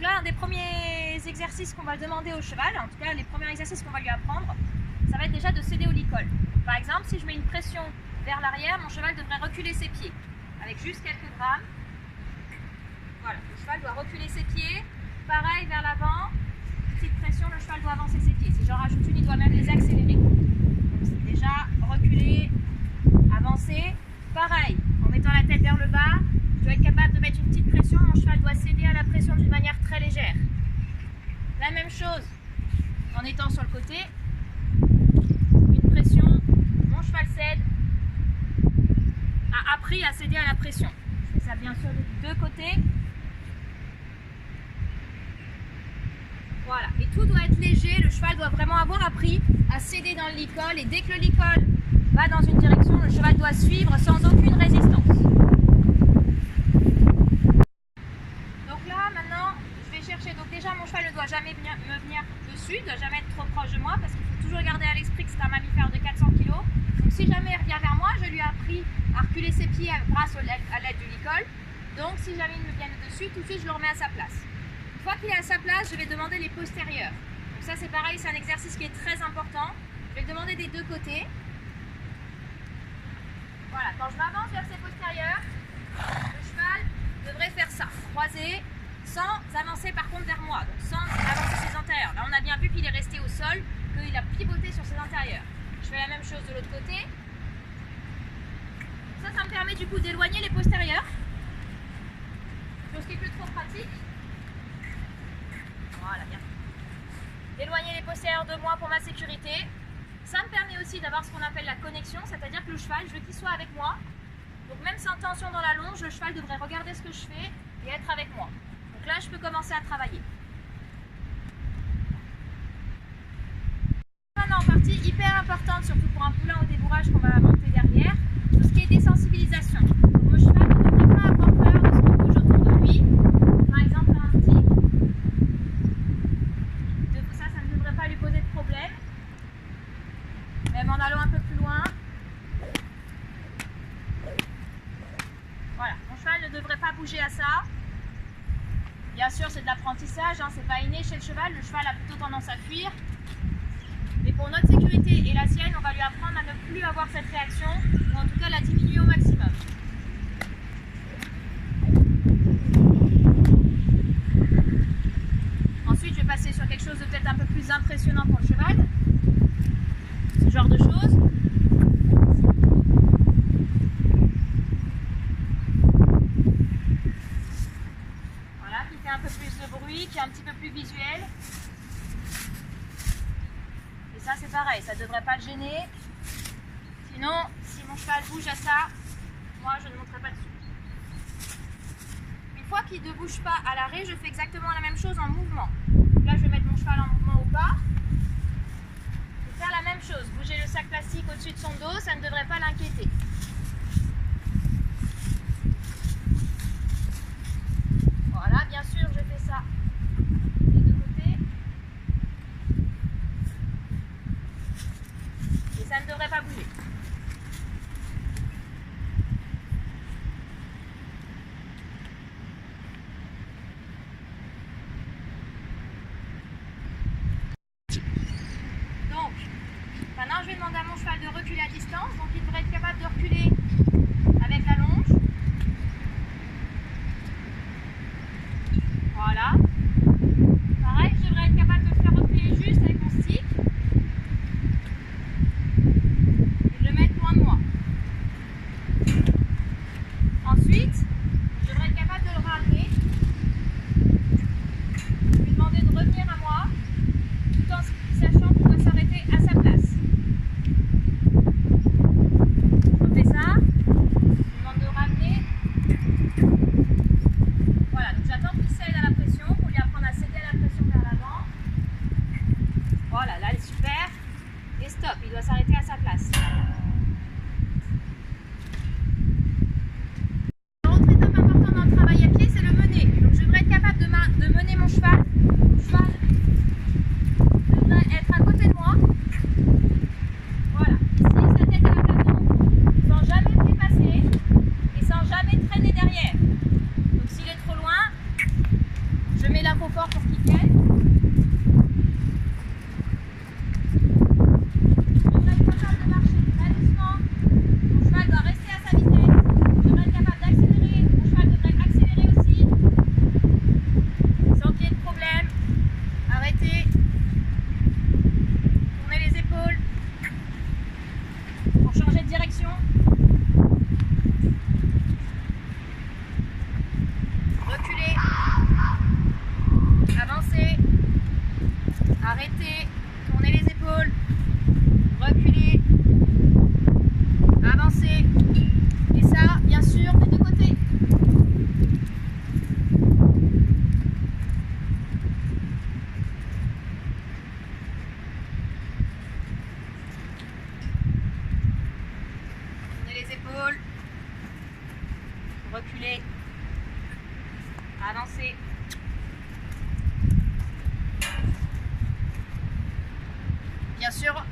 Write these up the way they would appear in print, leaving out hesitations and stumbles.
là, un des premiers exercices qu'on va demander au cheval, en tout cas les premiers exercices qu'on va lui apprendre, ça va être déjà de céder au licol. Par exemple, si je mets une pression vers l'arrière, mon cheval devrait reculer ses pieds avec juste quelques grammes. Voilà, le cheval doit reculer ses pieds. Pareil vers l'avant, petite pression, le cheval doit avancer ses pieds. Si j'en rajoute une, il doit même les accélérer. Donc c'est déjà reculer, avancer. Pareil, en mettant la tête vers le bas, je dois être capable de mettre une petite pression. Mon cheval doit céder à la pression d'une manière très légère. La même chose en étant sur le côté. Une pression, mon cheval cède, a appris à céder à la pression. Je fais ça bien sûr des deux côtés. Voilà, et tout doit être léger, le cheval doit vraiment avoir appris à céder dans le licol, et dès que le licol va dans une direction, le cheval doit suivre sans aucune résistance. Donc là, maintenant, je vais chercher, donc déjà mon cheval ne doit jamais me venir dessus, ne doit jamais être trop proche de moi, parce qu'il faut toujours garder à l'esprit que c'est un mammifère de 400 kg. Donc si jamais il revient vers moi, je lui ai appris à reculer ses pieds grâce à l'aide du licol. Donc si jamais il me vient dessus, tout de suite je le remets à sa place. Une fois qu'il est à sa place, je vais demander les postérieurs. Donc ça c'est pareil, c'est un exercice qui est très important. Je vais le demander des deux côtés. Voilà, quand je m'avance vers ses postérieurs, le cheval devrait faire ça, croiser, sans avancer par contre vers moi, donc sans avancer ses antérieurs. Là on a bien vu qu'il est resté au sol, qu'il a pivoté sur ses antérieurs. Je fais la même chose de l'autre côté. Ça me permet du coup d'éloigner les postérieurs, chose qui est plus trop pratique. Voilà, bien. D'éloigner les postérieurs de moi pour ma sécurité. Ça me permet aussi d'avoir ce qu'on appelle la connexion, c'est-à-dire que le cheval, je veux qu'il soit avec moi. Donc même sans tension dans la longe, le cheval devrait regarder ce que je fais et être avec moi. Donc là, je peux commencer à travailler. Maintenant, partie hyper importante, surtout pour un poulain au débourrage qu'on va monter derrière, tout ce qui est désensibilisation. Donc, le cheval ne devrait pas avoir peur de ce qui bouge autour de lui. Par exemple, un tic. Ça ne devrait pas lui poser de problème. Même en allant un peu plus loin. Voilà, mon cheval ne devrait pas bouger à ça. Bien sûr, c'est de l'apprentissage, hein, c'est pas inné chez le cheval a plutôt tendance à fuir. Mais pour notre sécurité et la sienne, on va lui apprendre à ne plus avoir cette réaction, ou en tout cas la diminuer au maximum. Ensuite, je vais passer sur quelque chose de peut-être un peu plus impressionnant pour le cheval. Ce genre de choses. Voilà, qui fait un peu plus de bruit, qui est un petit peu plus visuel. Et ça, c'est pareil, ça ne devrait pas le gêner. Sinon, si mon cheval bouge à ça, moi, je ne monterai pas dessus. Une fois qu'il ne bouge pas à l'arrêt, je fais exactement la même chose en mouvement. Là, je vais mettre mon cheval en mouvement au pas. Et faire la même chose. Bouger le sac plastique au-dessus de son dos, ça ne devrait pas l'inquiéter. Voilà, bien sûr, je fais ça des deux côtés. Et ça ne devrait pas bouger. Donc, maintenant je vais demander à mon cheval de reculer à distance. Donc il devrait être capable de reculer avec la longe. Voilà. Pareil, je devrais être capable de le faire reculer juste avec mon stick. Et de le mettre loin de moi. Ensuite, je devrais être capable de le ramener. Je vais lui demander de revenir à moi, tout en sachant qu'il doit s'arrêter à sa place. On fait ça. Je lui demande de ramener. Voilà, donc j'attends qu'il cède à la pression pour lui apprendre à céder à la pression vers l'avant. Voilà, là elle est super. Et stop, il doit s'arrêter à sa place. L'autre étape importante dans le travail à pied, c'est le mener. Donc je devrais être capable de mener mon cheval. Mon cheval devrait être à côté de moi. Voilà, ici sa tête à la plafond, sans jamais me dépasser et sans jamais traîner derrière. Donc s'il est trop loin, je mets la trop fort pour qu'il tienne. Je devrais être capable de marcher très doucement. Mon cheval doit rester à sa vitesse. Je devrais être capable d'accélérer. Mon cheval devrait accélérer aussi. Sans qu'il y ait de problème. Arrêtez. Tournez les épaules. Pour changer de direction. Reculez. Avancez. Arrêtez. Tournez les épaules. Reculez. Avancez. Et ça, bien sûr, des deux côtés. Tournez les épaules. Reculez. Avancez. Bien sûr,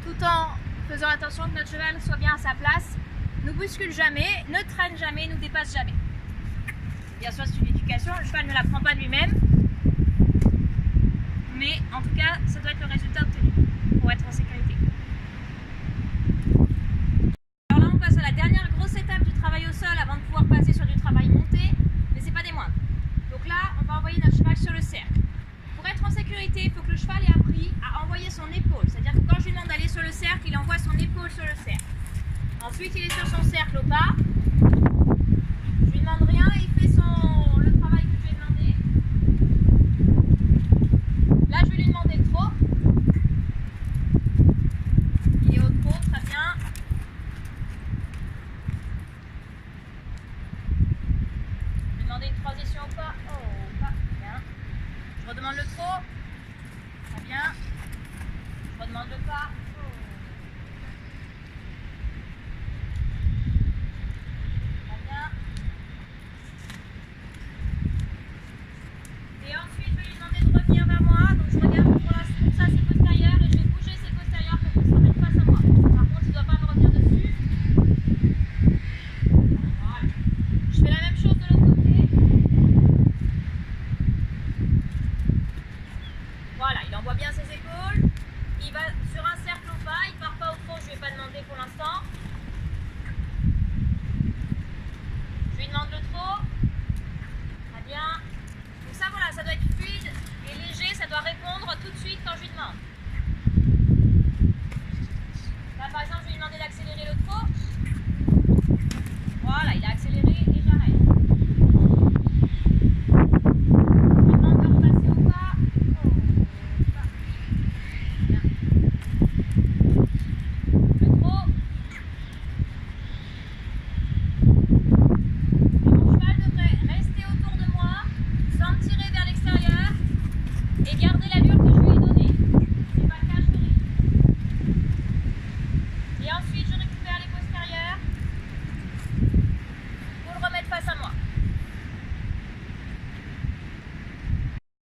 tout en faisant attention que notre cheval soit bien à sa place, ne bouscule jamais, ne traîne jamais, ne dépasse jamais. Bien sûr, c'est une éducation, le cheval ne la prend pas lui-même, mais en tout cas, ça doit être le résultat obtenu pour être en sécurité. Alors là, on passe à la dernière grosse étape du travail au sol avant de pouvoir passer sur du travail monté, mais c'est pas des moindres. Donc là, on va envoyer notre cheval sur le cercle. Pour être en sécurité, il faut que le cheval ait appris à envoyer son épaule. C'est-à-dire que quand je lui demande d'aller sur le cercle, il envoie son épaule sur le cercle. Ensuite, il est sur son cercle au pas. Je lui demande rien et il fait le travail que je lui ai demandé. Là, je vais lui demander le trot. Il est au trot, très bien. Je vais demander une transition au pas. Oh, au pas, bien. Je redemande le trot. Très bien. Je redemande le pas. Très bien. Et ensuite, je vais lui demander de revenir vers moi. Donc, je regarde pour ça ses postérieurs et je vais bouger ses postérieurs pour qu'il se remette face à moi. Par contre, il ne doit pas me revenir dessus. Voilà. Je fais la même chose de l'autre côté. Voilà, il envoie bien ses épaules. Il va sur un cercle au pas, il ne part pas au trot, je ne lui ai pas demandé pour l'instant. Je lui demande le trot. Très bien. Donc ça, voilà, ça doit être fluide et léger, ça doit répondre tout de suite quand je lui demande. Là, par exemple, je vais lui demander d'accélérer le trot. Voilà, il a accéléré et j'arrête. Je lui demande de repasser au pas. Bien. Le trot. Et mon cheval devrait rester autour de moi sans me tirer vers l'extérieur et garder l'allure que je lui ai donnée. Si c'est pas le cas, je vérifie. Et ensuite, je récupère les postérieurs pour le remettre face à moi.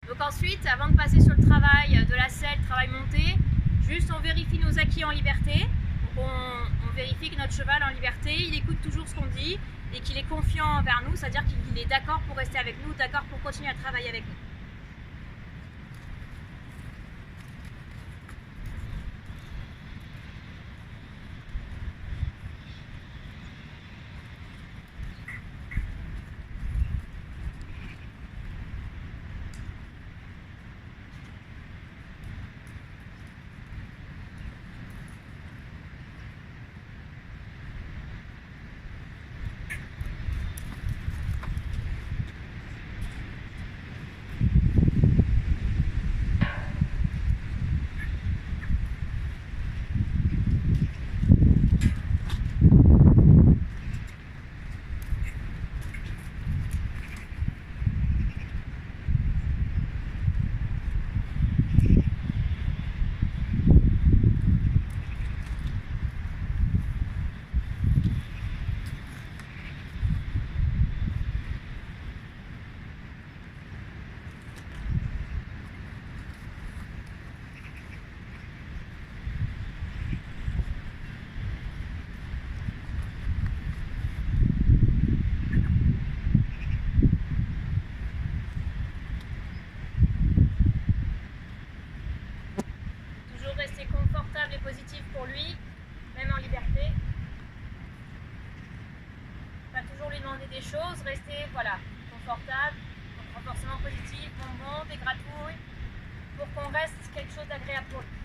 Donc ensuite, avant de passer sur le travail de la selle, travail monté, juste on vérifie nos acquis en liberté. Donc on vérifie que notre cheval en liberté, il écoute toujours ce qu'on dit et qu'il est confiant envers nous, c'est-à-dire qu'il est d'accord pour rester avec nous, d'accord pour continuer à travailler avec nous. rester confortable et positif pour lui, même en liberté. Pas toujours lui demander des choses, rester voilà, confortable, donc renforcement positif, bonbons, des gratouilles, pour qu'on reste quelque chose d'agréable pour lui.